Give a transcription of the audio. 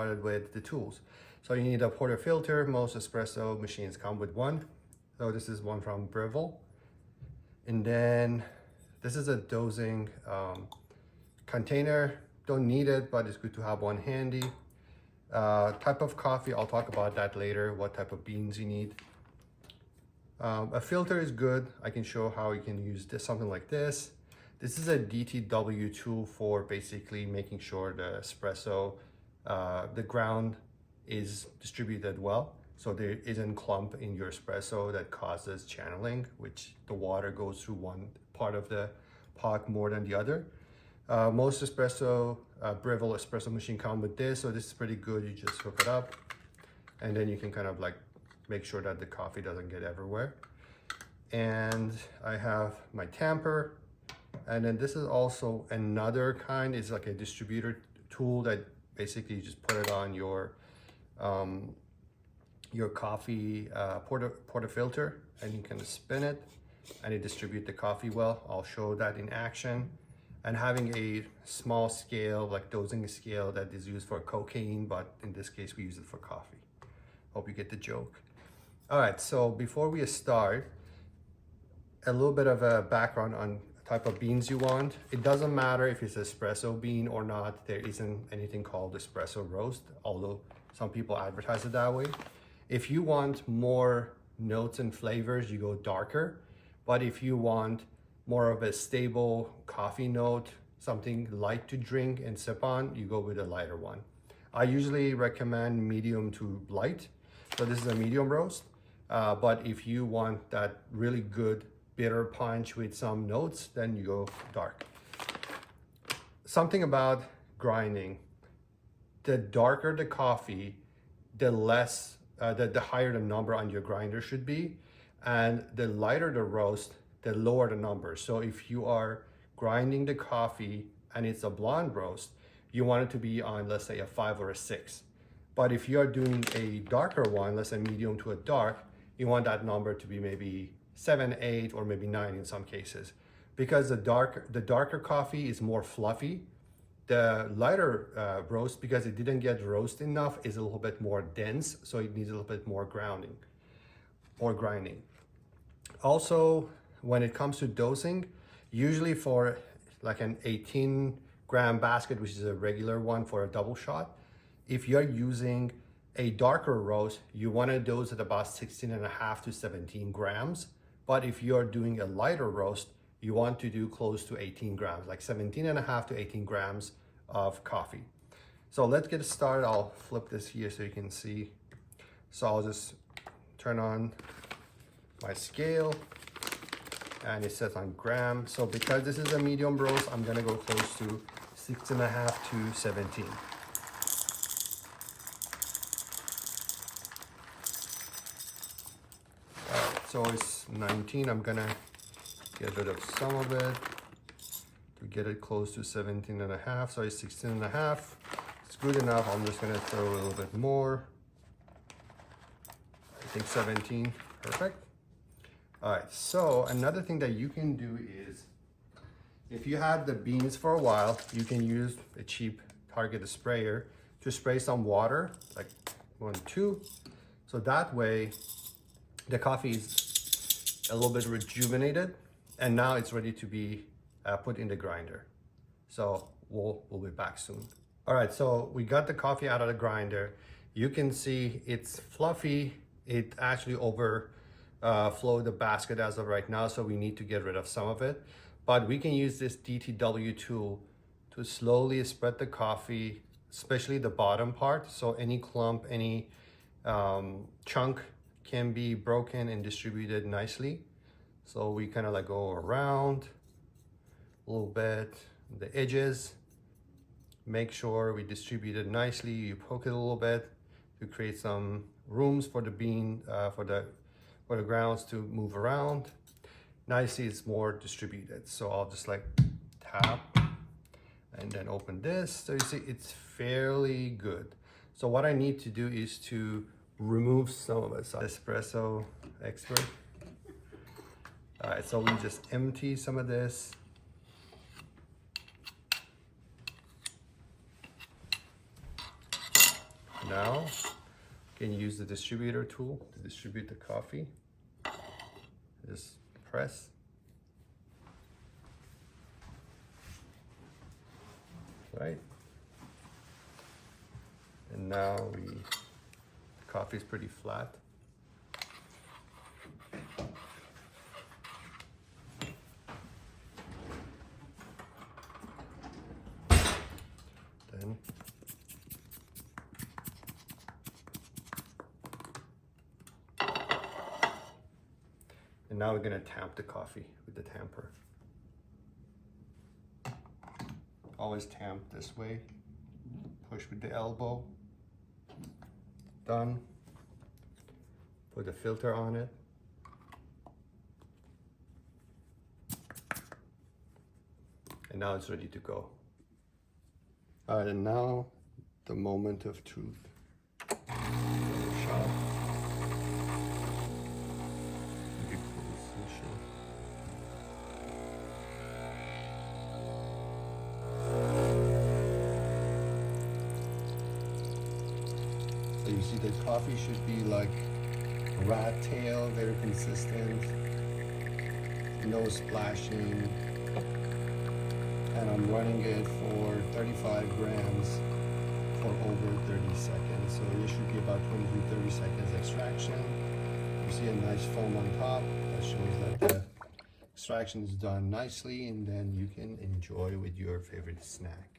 started with the tools. So you need a portafilter. Most espresso machines come with one. So this is one from Breville. And then this is a dosing container. Don't need it, but it's good to have one handy. Type of coffee, I'll talk about that later, what type of beans you need. A filter is good. I can show how you can use this, something like this. This is a DTW tool for basically making sure the espresso, the ground is distributed well. So there isn't clump in your espresso that causes channeling, which the water goes through one part of the pot more than the other. Most espresso, Breville espresso machine come with this, so this is pretty good. You just hook it up and then you can kind of like make sure that the coffee doesn't get everywhere. And I have my tamper, and then this is also another kind. It's like a distributor tool that basically you just put it on your coffee portafilter, and you can spin it and it distribute the coffee well. I'll show that in action. And having a small scale, like dosing scale, that is used for cocaine, but in this case we use it for coffee. Hope you get the joke. All right, so before we start, a little bit of a background on type of beans you want. It doesn't matter if it's espresso bean or not. There isn't anything called espresso roast, although some people advertise it that way. If you want more notes and flavors, you go darker. But if you want more of a stable coffee note, something light to drink and sip on, you go with a lighter one. I usually recommend medium to light. So this is a medium roast. But if you want that really good bitter punch with some notes, then you go dark. Something about grinding. The darker the coffee, the less, the higher the number on your grinder should be. And the lighter the roast, the lower the number. So if you are grinding the coffee and it's a blonde roast, you want it to be on, let's say, a 5 or a 6. But if you are doing a darker one, let's say medium to a dark, you want that number to be maybe 7, 8, or maybe 9 in some cases. Because the darker coffee is more fluffy. The lighter roast, because it didn't get roast enough, is a little bit more dense, so it needs a little bit more grounding or grinding. Also, when it comes to dosing, usually for like an 18-gram basket, which is a regular one for a double shot, if you're using a darker roast, you want to dose at about 16.5 to 17 grams. But if you're doing a lighter roast, you want to do close to 18 grams, like 17.5 to 18 grams of coffee. So let's get started. I'll flip this here so you can see. So I'll just turn on my scale, and it says on gram. So because this is a medium roast, I'm gonna go close to 6.5 to 17. All right, so it's 19. I'm gonna get rid of some of it to get it close to 17.5. So it's 16.5. It's good enough. I'm just gonna throw a little bit more. I think 17, perfect. All right, so another thing that you can do is, if you had the beans for a while, you can use a cheap Target sprayer to spray some water, like 1, 2. So that way the coffee is a little bit rejuvenated, and now it's ready to be put in the grinder. So we'll be back soon. All right, so we got the coffee out of the grinder. You can see it's fluffy. It actually overflowed the basket as of right now, so we need to get rid of some of it. But we can use this DTW tool to slowly spread the coffee, especially the bottom part, so any clump, any chunk can be broken and distributed nicely. So we kind of like go around a little bit, the edges, make sure we distribute it nicely. You poke it a little bit to create some rooms for the bean, for the grounds to move around. Nicely, it's more distributed. So I'll just like tap and then open this. So you see it's fairly good. So what I need to do is to remove some of it. So espresso expert. All right, so we just empty some of this. Now, you can use the distributor tool to distribute the coffee. Just press. Right? And now the coffee is pretty flat. Then and now we're going to tamp the coffee with the tamper. Always tamp this way. Push with the elbow. Done. Put the filter on it. And now it's ready to go. All right, and now the moment of truth. Shot. So you see the coffee should be like a rat tail, very consistent, no splashing. And I'm running it for 35 grams for over 30 seconds. So it should be about 20 to 30 seconds extraction. You see a nice foam on top. That shows that the extraction is done nicely, and then you can enjoy with your favorite snack.